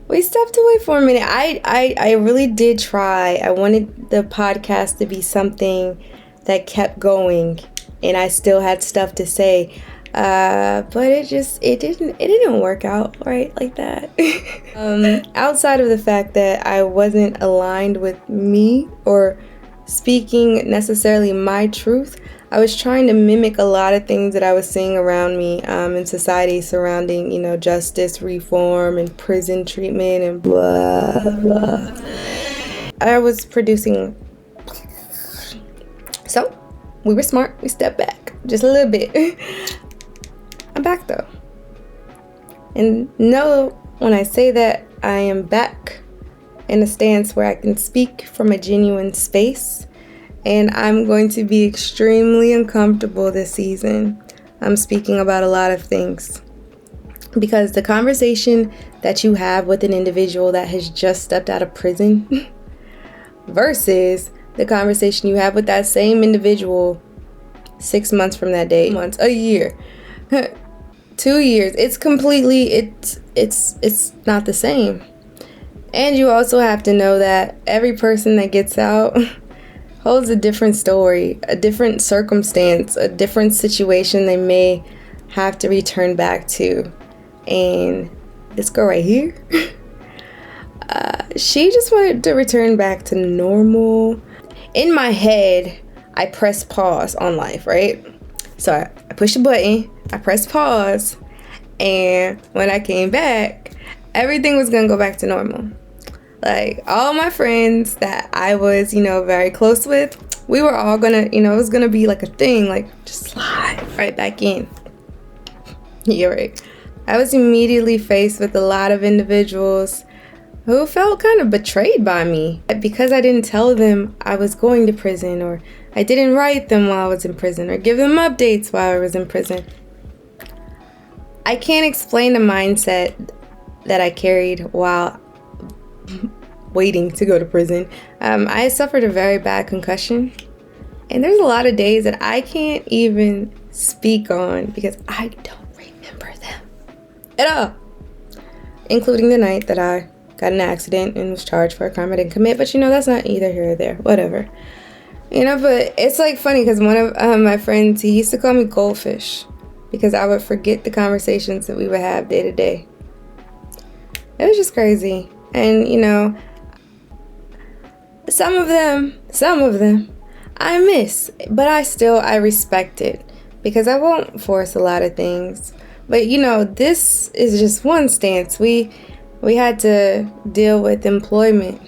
we stepped away for a minute. I really did try. I wanted the podcast to be something that kept going, and I still had stuff to say. But it didn't work out right like that. Outside of the fact that I wasn't aligned with me or speaking necessarily my truth, I was trying to mimic a lot of things that I was seeing around me in society surrounding, justice reform and prison treatment and blah, blah. I was producing. So, we were smart. We stepped back just a little bit. I'm back though. And know when I say that, I am back in a stance where I can speak from a genuine space. And I'm going to be extremely uncomfortable this season. I'm speaking about a lot of things. Because the conversation that you have with an individual that has just stepped out of prison versus the conversation you have with that same individual 6 months from that day, months, a year, 2 years, it's not the same. And you also have to know that every person that gets out holds a different story, a different circumstance, a different situation they may have to return back to. And this girl right here, she just wanted to return back to normal. In my head, I pressed pause on life, right? So I pushed a button, I pressed pause, and when I came back, everything was gonna go back to normal. Like, all my friends that I was, very close with, we were all gonna, it was gonna be like a thing, like, just slide right back in. You're right. I was immediately faced with a lot of individuals who felt kind of betrayed by me because I didn't tell them I was going to prison, or I didn't write them while I was in prison, or give them updates while I was in prison. I can't explain the mindset that I carried while waiting to go to prison. I suffered a very bad concussion, and there's a lot of days that I can't even speak on because I don't remember them at all, including the night that I got in an accident and was charged for a crime I didn't commit. But that's not either here or there, whatever. But it's like funny because one of my friends, he used to call me Goldfish because I would forget the conversations that we would have day to day. It was just crazy. And some of them I miss, but I respect it because I won't force a lot of things. But this is just one stance. We had to deal with employment.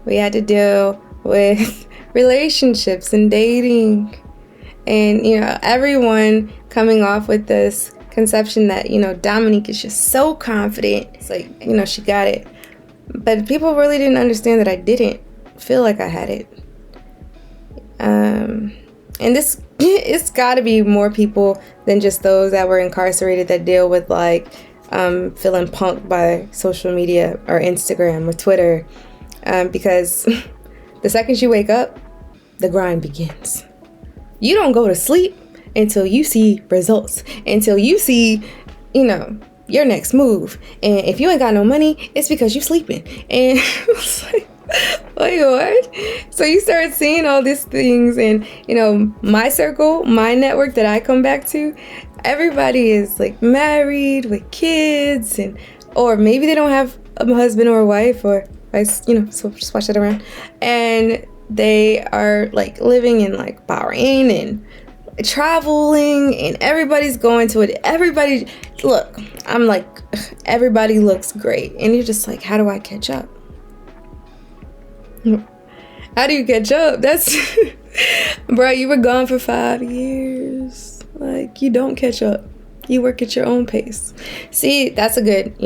We had to deal with relationships and dating, and everyone coming off with this conception that Dominique is just so confident. It's like she got it. But people really didn't understand that I didn't feel like I had it. And it's got to be more people than just those that were incarcerated that deal with feeling punked by social media or Instagram or Twitter. Because the second you wake up, the grind begins. You don't go to sleep until you see results, until you see, your next move. And if you ain't got no money, it's because you sleeping. And it's like, wait, what? So you start seeing all these things, and my circle, my network that I come back to, everybody is like married with kids, or maybe they don't have a husband or a wife, or so just watch that around, and they are like living in like Bahrain and traveling, and everybody's going to it. Everybody looks great, and you're just like, how do I catch up? How do you catch up? That's bro, you were gone for 5 years. Like, you don't catch up. You work at your own pace. See, that's a good,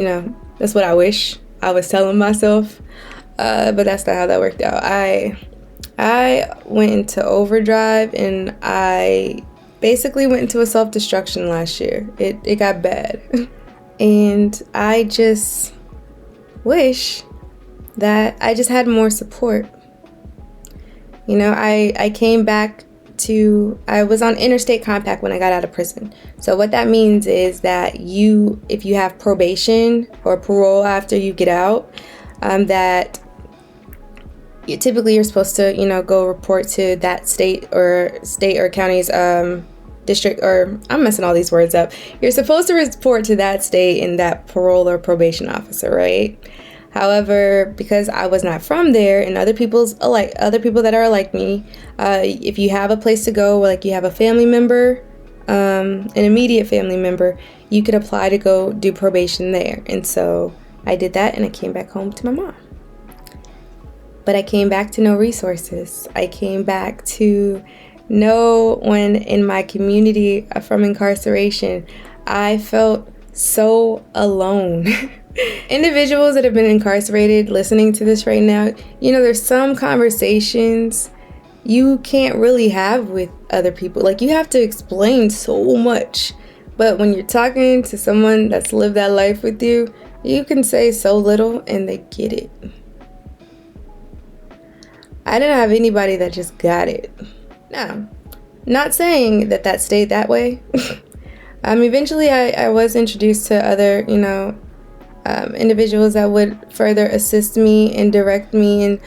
that's what I wish I was telling myself, but that's not how that worked out. I went into overdrive, and I basically went into a self-destruction last year. It got bad. And I just wish that I just had more support. I came back I was on interstate compact when I got out of prison. So what that means is that if you have probation or parole after you get out, that typically you're supposed to, go report to that state or county's district, or I'm messing all these words up. You're supposed to report to that state and that parole or probation officer, right? However, because I was not from there, and other people that are like me, if you have a place to go, like you have a family member, an immediate family member, you could apply to go do probation there. And so I did that, and I came back home to my mom. But I came back to no resources. I came back to no one in my community from incarceration. I felt so alone. Individuals that have been incarcerated listening to this right now, there's some conversations you can't really have with other people. Like, you have to explain so much. But when you're talking to someone that's lived that life with you, you can say so little and they get it. I didn't have anybody that just got it. Now, not saying that stayed that way. Eventually I was introduced to other, individuals that would further assist me and direct me in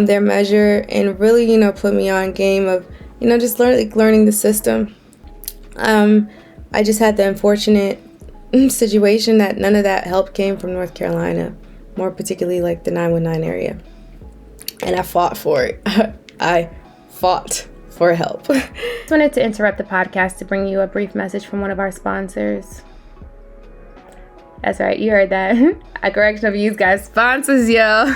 their measure, and really, put me on game of, just learning the system. I just had the unfortunate situation that none of that help came from North Carolina, more particularly like the 919 area. And I fought for it. I fought for help. Just wanted to interrupt the podcast to bring you a brief message from one of our sponsors. That's right, you heard that. Correctional Views got sponsors, yo.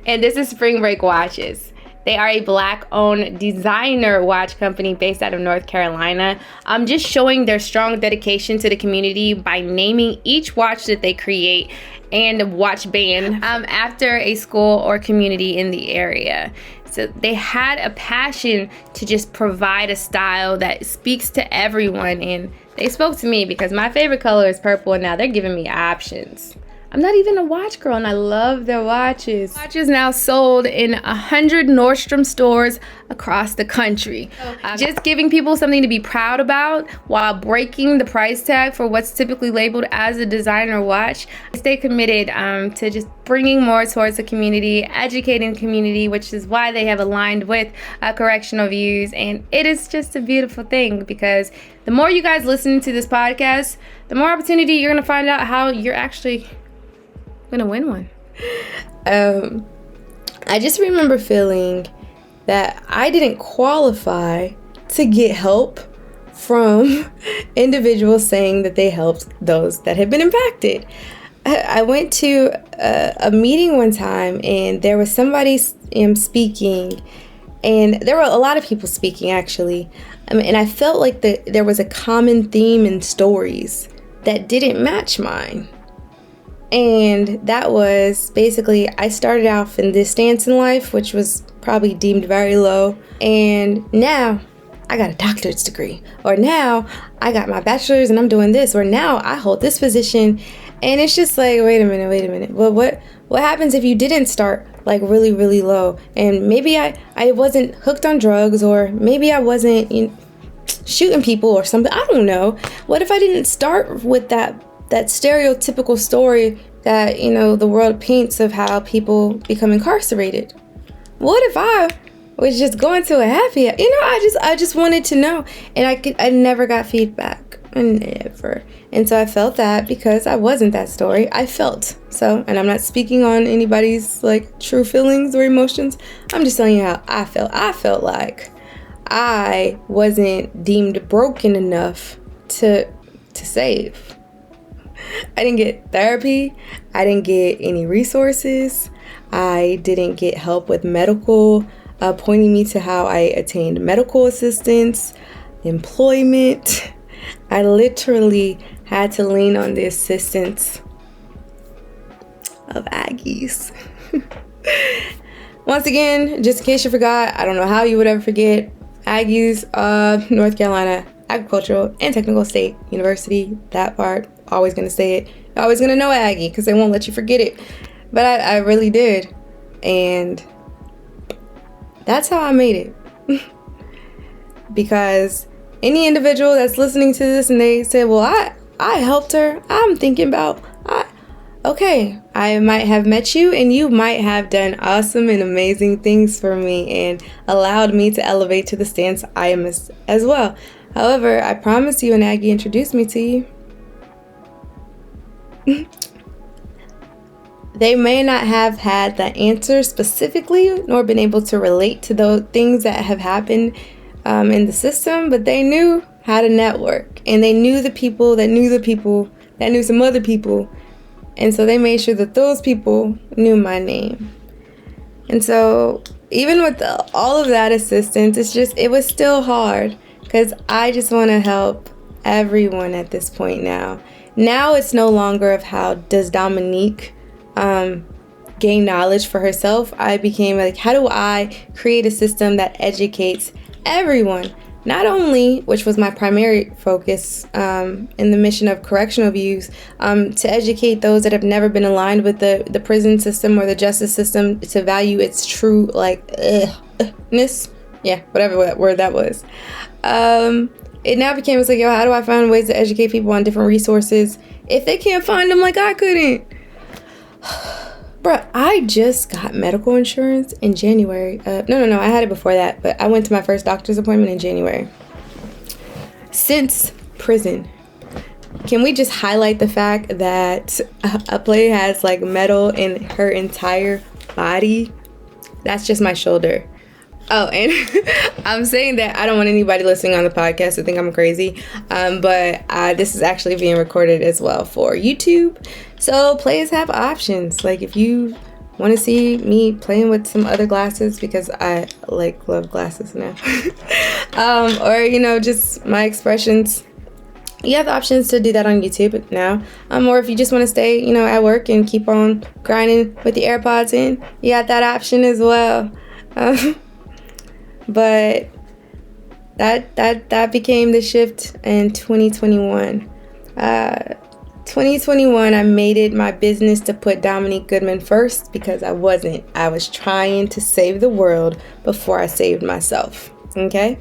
And this is Spring Break Watches. They are a Black-owned designer watch company based out of North Carolina. Just showing their strong dedication to the community by naming each watch that they create and watch band after a school or community in the area. So they had a passion to just provide a style that speaks to everyone, and they spoke to me because my favorite color is purple, and now they're giving me options. I'm not even a watch girl, and I love their watches. Watches now sold in 100 Nordstrom stores across the country. Just giving people something to be proud about while breaking the price tag for what's typically labeled as a designer watch. Stay committed to just bringing more towards the community, educating the community, which is why they have aligned with Correctional Views. And it is just a beautiful thing, because the more you guys listen to this podcast, the more opportunity you're going to find out how you're actually gonna win one. I just remember feeling that I didn't qualify to get help from individuals saying that they helped those that had been impacted. I went to a meeting one time, and there was somebody speaking, and there were a lot of people speaking actually, and I felt like there was a common theme in stories that didn't match mine. And that was basically, I started off in this stance in life, which was probably deemed very low. And now I got a doctorate degree, or now I got my bachelor's and I'm doing this, or now I hold this position. And it's just like, wait a minute. Well, what happens if you didn't start like really, really low? And maybe I wasn't hooked on drugs, or maybe I wasn't shooting people or something. I don't know. What if I didn't start with that stereotypical story that, the world paints of how people become incarcerated? What if I was just going to a happy hour? I just wanted to know, and I never got feedback. Never. And so I felt that because I wasn't that story. I felt so, and I'm not speaking on anybody's like true feelings or emotions. I'm just telling you how I felt. I felt like I wasn't deemed broken enough to save. I didn't get therapy. I didn't get any resources. I didn't get help with medical, pointing me to how I attained medical assistance, employment. I literally had to lean on the assistance of Aggies. Once again, just in case you forgot, I don't know how you would ever forget, Aggies, North Carolina Agricultural and Technical State University. That part, always gonna say it. You're always gonna know Aggie because they won't let you forget it. But I really did, and that's how I made it. because any individual that's listening to this and they say, well, I helped her, I'm thinking about, okay, I might have met you and you might have done awesome and amazing things for me and allowed me to elevate to the stance I am as well. However, I promise you, and Aggie introduced me to you, they may not have had the answer specifically nor been able to relate to those things that have happened in the system, but they knew how to network, and they knew the people that knew the people that knew some other people, and so they made sure that those people knew my name. And so even with all of that assistance, it was still hard, because I just want to help everyone at this point now. Now it's no longer of how does Dominique gain knowledge for herself. I became like, how do I create a system that educates everyone? Not only, which was my primary focus in the mission of Correctional Views, to educate those that have never been aligned with the prison system or the justice system to value its true ness. Yeah, whatever word that was. It now became, it's like, yo, how do I find ways to educate people on different resources if they can't find them like I couldn't? Bruh, I just got medical insurance in January. No, I had it before that, but I went to my first doctor's appointment in January. Since prison, can we just highlight the fact that a play has like metal in her entire body? That's just my shoulder. Oh, and I'm saying that I don't want anybody listening on the podcast to think I'm crazy, but this is actually being recorded as well for YouTube. So players have options. Like if you want to see me playing with some other glasses, because I love glasses now, or just my expressions, you have the options to do that on YouTube now. Or if you just want to stay, at work and keep on grinding with the AirPods in, you got that option as well. But that became the shift in 2021. 2021, I made it my business to put Dominique Goodman first, because I wasn't. I was trying to save the world before I saved myself. Okay?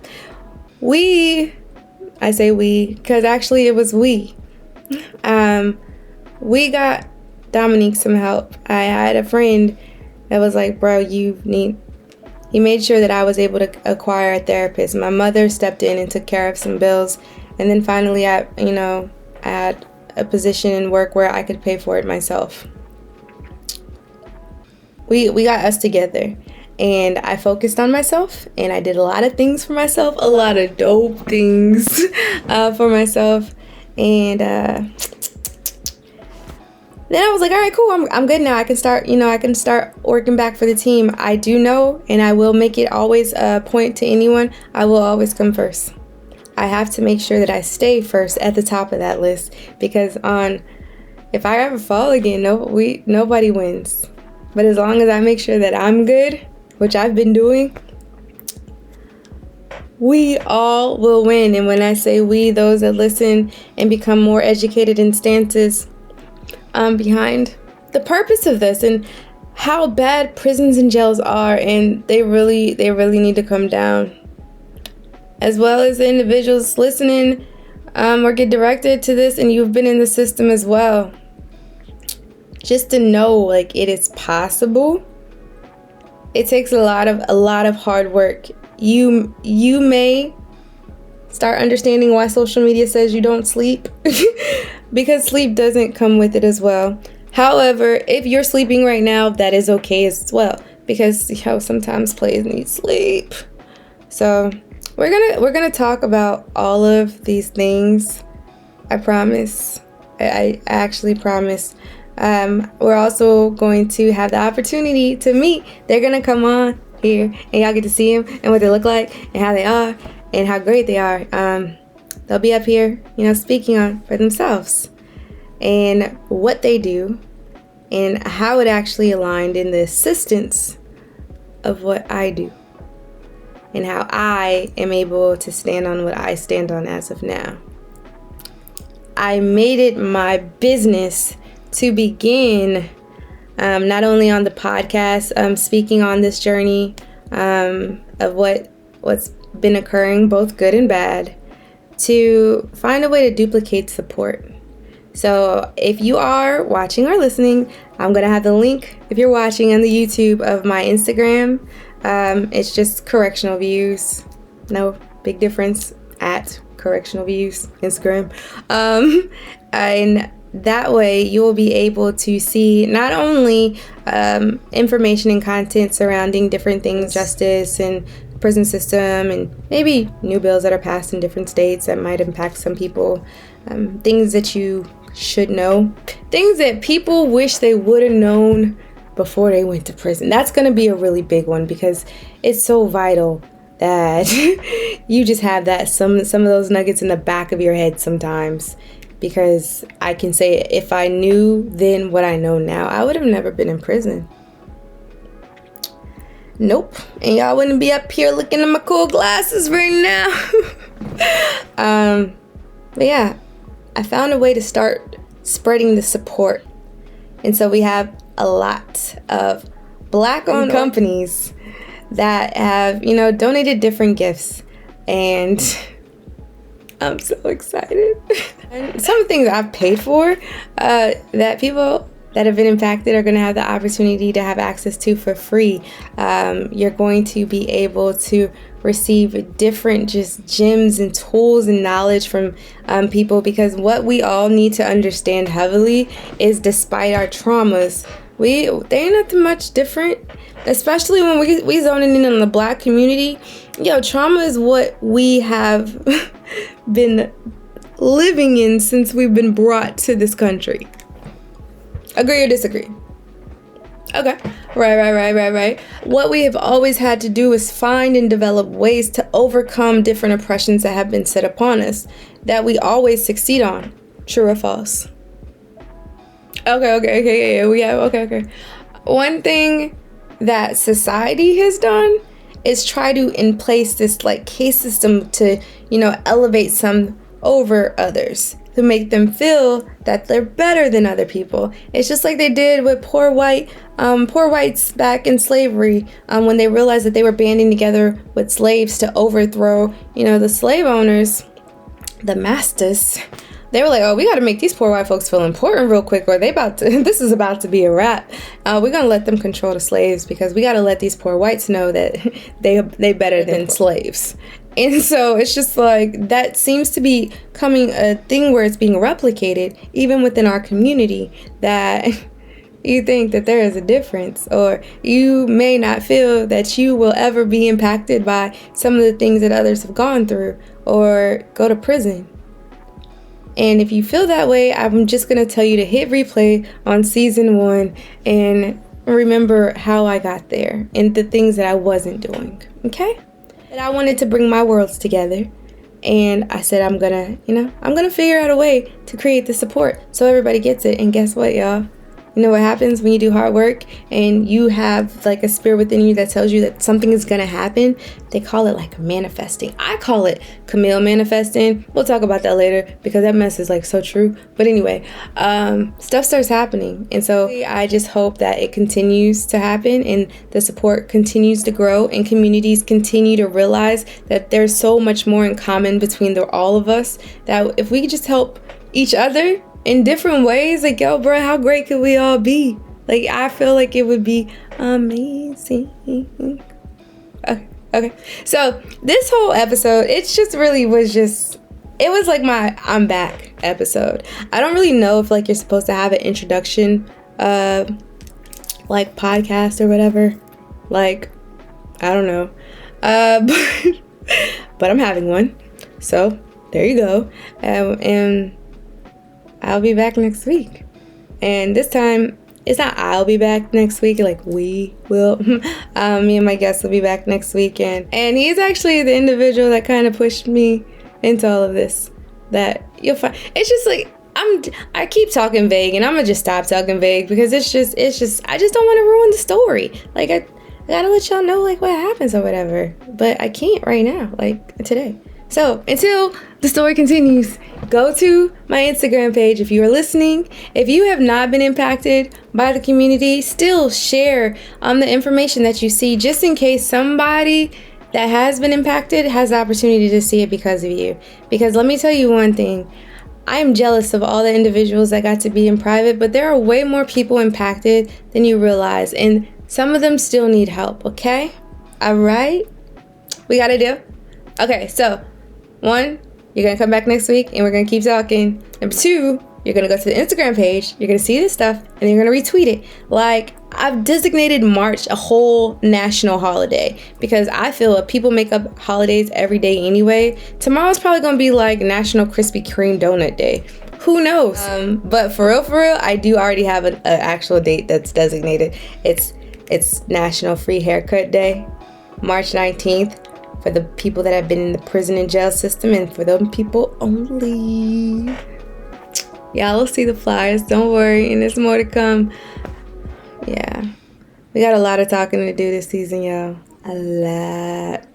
I say we, because actually it was we. We got Dominique some help. I had a friend that was like, bro, he made sure that I was able to acquire a therapist. My mother stepped in and took care of some bills. And then finally, I had a position in work where I could pay for it myself. We got us together. And I focused on myself. And I did a lot of things for myself. A lot of dope things for myself. And then I was like, all right, cool. I'm good now. I can start working back for the team. I do know, and I will make it always a point to anyone, I will always come first. I have to make sure that I stay first at the top of that list, because if I ever fall again, nobody wins. But as long as I make sure that I'm good, which I've been doing, we all will win. And when I say we, those that listen and become more educated in stances behind the purpose of this and how bad prisons and jails are, and they really need to come down, as well as the individuals listening or get directed to this and you've been in the system as well, just to know it is possible. It takes a lot of hard work. You may start understanding why social media says you don't sleep, because sleep doesn't come with it as well. However, if you're sleeping right now, that is okay as well, because sometimes players need sleep. So we're gonna talk about all of these things. I promise. I actually promise. We're also going to have the opportunity to meet. They're gonna come on here, and y'all get to see them and what they look like and how they are and how great they are. They'll be up here, speaking on for themselves and what they do and how it actually aligned in the assistance of what I do and how I am able to stand on what I stand on as of now. I made it my business to begin not only on the podcast, speaking on this journey of what's been occurring, both good and bad, to find a way to duplicate support. So if you are watching or listening, I'm going to have the link, if you're watching on the YouTube, of my Instagram. It's just Correctional Views. No big difference, at Correctional Views, Instagram. And that way you will be able to see not only information and content surrounding different things, justice and prison system, and maybe new bills that are passed in different states that might impact some people, things that you should know, things that people wish they would have known before they went to prison. That's going to be a really big one, because it's so vital that you just have that some of those nuggets in the back of your head sometimes. Because I can say, if I knew then what I know now, I would have never been in prison. Nope. And y'all wouldn't be up here looking at my cool glasses right now. But yeah, I found a way to start spreading the support. And so we have a lot of Black-owned companies that have, donated different gifts. And I'm so excited. And some of the things I've paid for, that people that have been impacted are going to have the opportunity to have access to for free. You're going to be able to receive different just gems and tools and knowledge from people, because what we all need to understand heavily is, despite our traumas, they ain't nothing much different, especially when we zoning in on the Black community. Trauma is what we have been living in since we've been brought to this country. Agree or disagree? Okay. Right. What we have always had to do is find and develop ways to overcome different oppressions that have been set upon us, that we always succeed on. True or false? Okay. Okay. One thing that society has done is try to in place this case system to, elevate some over others, to make them feel that they're better than other people. It's just like they did with poor whites back in slavery, when they realized that they were banding together with slaves to overthrow, the slave owners, the masters. They were like, oh, we got to make these poor white folks feel important real quick, or this is about to be a wrap. We're going to let them control the slaves, because we got to let these poor whites know that they better than slaves. And so it's just that seems to be coming a thing where it's being replicated even within our community, that you think that there is a difference, or you may not feel that you will ever be impacted by some of the things that others have gone through, or go to prison. And if you feel that way, I'm just going to tell you to hit replay on season 1 and remember how I got there and the things that I wasn't doing. Okay? And I wanted to bring my worlds together. And I said, I'm going to figure out a way to create the support so everybody gets it. And guess what, y'all? You know what happens when you do hard work and you have a spirit within you that tells you that something is going to happen? They call it manifesting. I call it Camille manifesting. We'll talk about that later, because that mess is so true. But anyway, stuff starts happening. And so I just hope that it continues to happen and the support continues to grow and communities continue to realize that there's so much more in common between all of us, that if we could just help each other in different ways, yo, bro, how great could we all be? I feel like it would be amazing. Okay. So this whole episode, it was my I'm back episode. I don't really know if you're supposed to have an introduction, podcast or whatever. I don't know. But I'm having one. So there you go. And I'll be back next week. And this time, it's not I'll be back next week, we will. Me and my guest will be back next weekend. And he's actually the individual that kind of pushed me into all of this. That you'll find. It's just I keep talking vague, and I'm gonna just stop talking vague, because it's just I just don't want to ruin the story. I gotta let y'all know what happens or whatever. But I can't right now, today. So until the story continues, go to my Instagram page if you are listening. If you have not been impacted by the community, still share the information that you see, just in case somebody that has been impacted has the opportunity to see it because of you. Because let me tell you one thing. I am jealous of all the individuals that got to be in private, but there are way more people impacted than you realize. And some of them still need help, okay? All right? We got to do. Okay, so 1, you're going to come back next week and we're going to keep talking. Number 2, you're going to go to the Instagram page. You're going to see this stuff and you're going to retweet it. Like, I've designated March a whole national holiday because I feel if people make up holidays every day anyway, tomorrow's probably going to be like National Krispy Kreme Donut Day. Who knows? But for real, I do already have an actual date that's designated. It's National Free Haircut Day, March 19th. For the people that have been in the prison and jail system, and for them people only. Y'all will see the flyers, don't worry, and there's more to come. Yeah, we got a lot of talking to do this season, y'all. A lot.